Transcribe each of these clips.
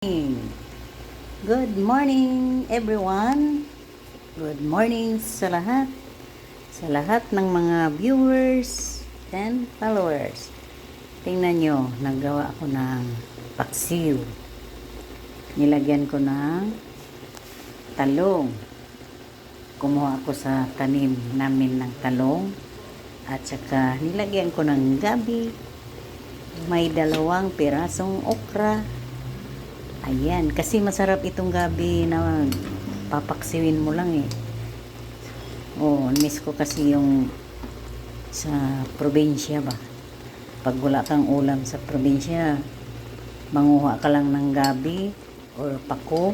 Good morning everyone. Good morning sa lahat. Sa lahat ng mga viewers and followers. Tingnan nyo, naggawa ako ng paksiw. Nilagyan ko ng talong. Kumuha ako sa tanim namin ng talong. At saka nilagyan ko ng gabi. May 2 pirasong okra. Ayan, kasi masarap itong gabi na papaksiwin mo lang eh. Oh, miss ko kasi yung sa probinsya ba. Pag wala kang ulam sa probinsya, manguha ka lang ng gabi or pako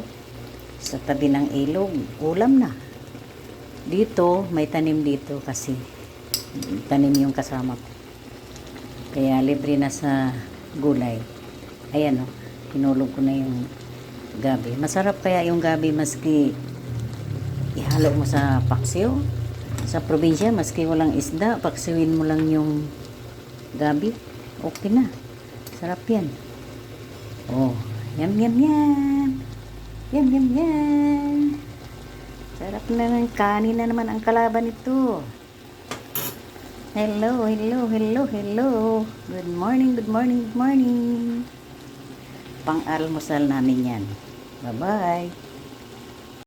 sa tabi ng ilog, ulam na. Dito, may tanim dito kasi. Tanim yung kasama ko. Kaya libre na sa gulay. Ayan oh. Hinulog ko na yung gabi. Masarap kaya yung gabi maski ihalo mo sa paksiw. Sa probinsya, maski walang isda, paksiwin mo lang yung gabi. Okay na. Sarap yan. Oh, yum yum yum. Yum yum yum. Sarap na ng kanin na naman ang kalaban nito. Hello, hello, hello, hello. Good morning, good morning, good morning. Pang-almusal namin yan. Bye-bye.